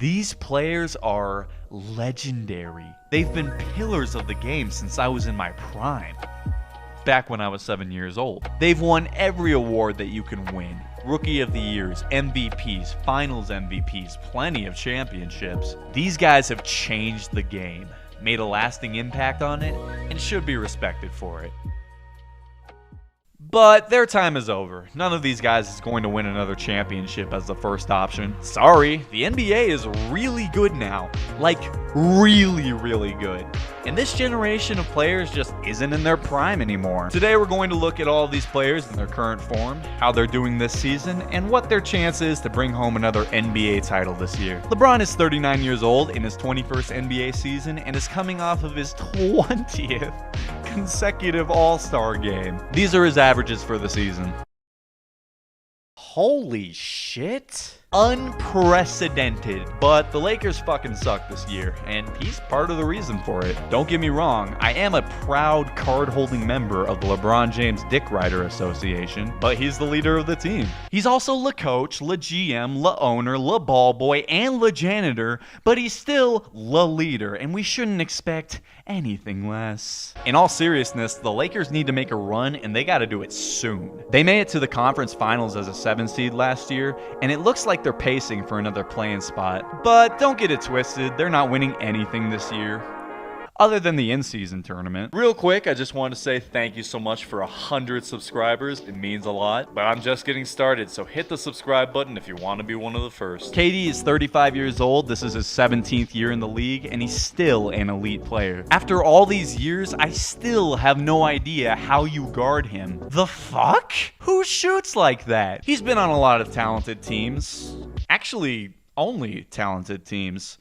These players are legendary. They've been pillars of the game since I was in my prime, back when I was 7 years old. They've won every award that you can win. Rookie of the Years, MVPs, Finals MVPs, plenty of championships. These guys have changed the game, made a lasting impact on it, and should be respected for it. But their time is over. None of these guys is going to win another championship as the first option. Sorry, the NBA is really good now. Like, really, really good. And this generation of players just isn't in their prime anymore. Today we're going to look at all of these players in their current form, how they're doing this season, and what their chance is to bring home another NBA title this year. LeBron is 39 years old in his 21st NBA season and is coming off of his 20th consecutive All-Star game. These are his averages for the season. Holy shit. Unprecedented. But the Lakers fucking suck this year, and he's part of the reason for it. Don't get me wrong, I am a proud card-holding member of the LeBron James Dick Rider Association, but he's the leader of the team. He's also la coach, la GM, la owner, la ball boy, and la janitor, but he's still la leader, and we shouldn't expect anything less. In all seriousness, the Lakers need to make a run, and they gotta do it soon. They made it to the conference finals as a 7 seed last year, and it looks like they're pacing for another play-in spot. But don't get it twisted, they're not winning anything this year, other than the in-season tournament. Real quick, I just want to say thank you so much for 100 subscribers. It means a lot, but I'm just getting started, so hit the subscribe button if you want to be one of the first. KD is 35 years old. This is his 17th year in the league, and he's still an elite player. After all these years, I still have no idea how you guard him. The fuck? Who shoots like that? He's been on a lot of talented teams. Actually, only talented teams.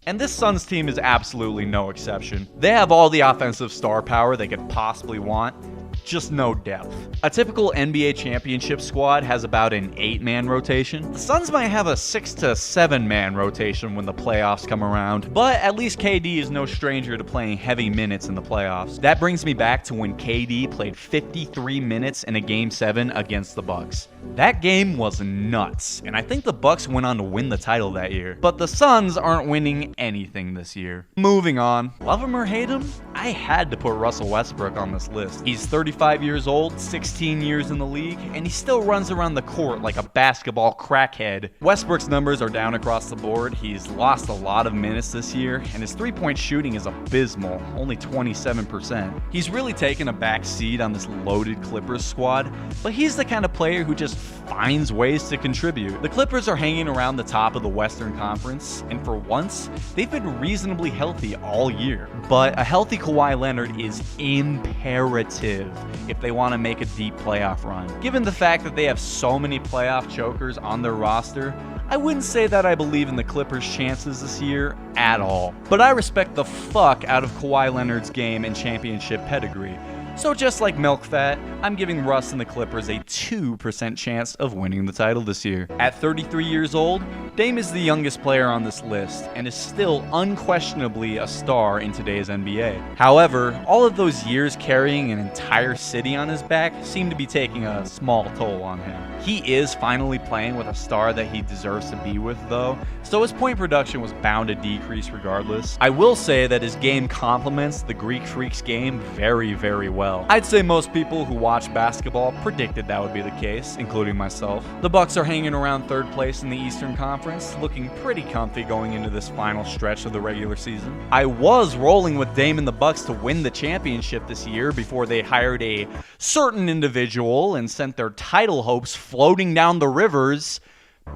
And this Suns team is absolutely no exception. They have all the offensive star power they could possibly want, just no depth. A typical NBA championship squad has about an 8-man rotation. The Suns might have a 6 to 7-man rotation when the playoffs come around, but at least KD is no stranger to playing heavy minutes in the playoffs. That brings me back to when KD played 53 minutes in a Game 7 against the Bucks. That game was nuts, and I think the Bucks went on to win the title that year. But the Suns aren't winning anything this year. Moving on. Love him or hate him, I had to put Russell Westbrook on this list. He's 35 years old, 16 years in the league, and he still runs around the court like a basketball crackhead. Westbrook's numbers are down across the board. He's lost a lot of minutes this year, and his three-point shooting is abysmal, only 27%. He's really taken a back seat on this loaded Clippers squad, but he's the kind of player who just finds ways to contribute. The Clippers are hanging around the top of the Western Conference, and for once, they've been reasonably healthy all year. But a healthy Kawhi Leonard is imperative if they want to make a deep playoff run. Given the fact that they have so many playoff chokers on their roster, I wouldn't say that I believe in the Clippers' chances this year at all. But I respect the fuck out of Kawhi Leonard's game and championship pedigree. So just like milk fat, I'm giving Russ and the Clippers a 2% chance of winning the title this year. At 33 years old, Dame is the youngest player on this list and is still unquestionably a star in today's NBA. However, all of those years carrying an entire city on his back seem to be taking a small toll on him. He is finally playing with a star that he deserves to be with though, so his point production was bound to decrease regardless. I will say that his game complements the Greek Freak's game very, very well. I'd say most people who watch basketball predicted that would be the case, including myself. The Bucks are hanging around third place in the Eastern Conference, looking pretty comfy going into this final stretch of the regular season. I was rolling with Dame and the Bucks to win the championship this year before they hired a certain individual and sent their title hopes floating down the rivers.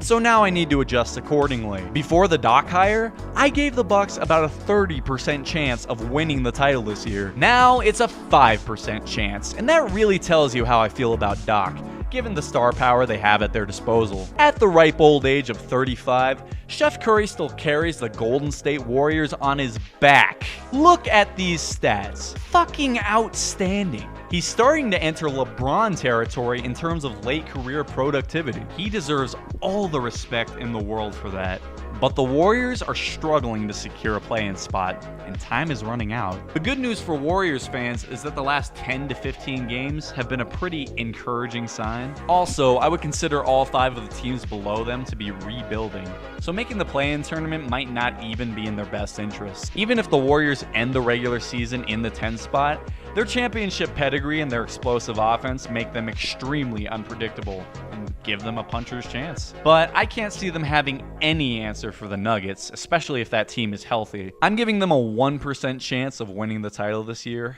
So now I need to adjust accordingly. Before the Doc hire, I gave the Bucks about a 30% chance of winning the title this year. Now it's a 5% chance, and that really tells you how I feel about Doc, given the star power they have at their disposal. At the ripe old age of 35, Steph Curry still carries the Golden State Warriors on his back. Look at these stats. Fucking outstanding. He's starting to enter LeBron territory in terms of late career productivity. He deserves all the respect in the world for that. But the Warriors are struggling to secure a play-in spot, and time is running out. The good news for Warriors fans is that the last 10 to 15 games have been a pretty encouraging sign. Also, I would consider all 5 of the teams below them to be rebuilding, so making the play-in tournament might not even be in their best interest. Even if the Warriors end the regular season in the 10 spot, their championship pedigree and their explosive offense make them extremely unpredictable and give them a puncher's chance. But I can't see them having any answer for the Nuggets, especially if that team is healthy. I'm giving them a 1% chance of winning the title this year,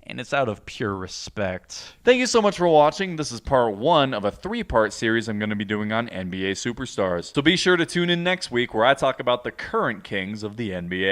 and it's out of pure respect. Thank you so much for watching. This is part 1 of a 3-part series I'm going to be doing on NBA superstars. So be sure to tune in next week where I talk about the current kings of the NBA.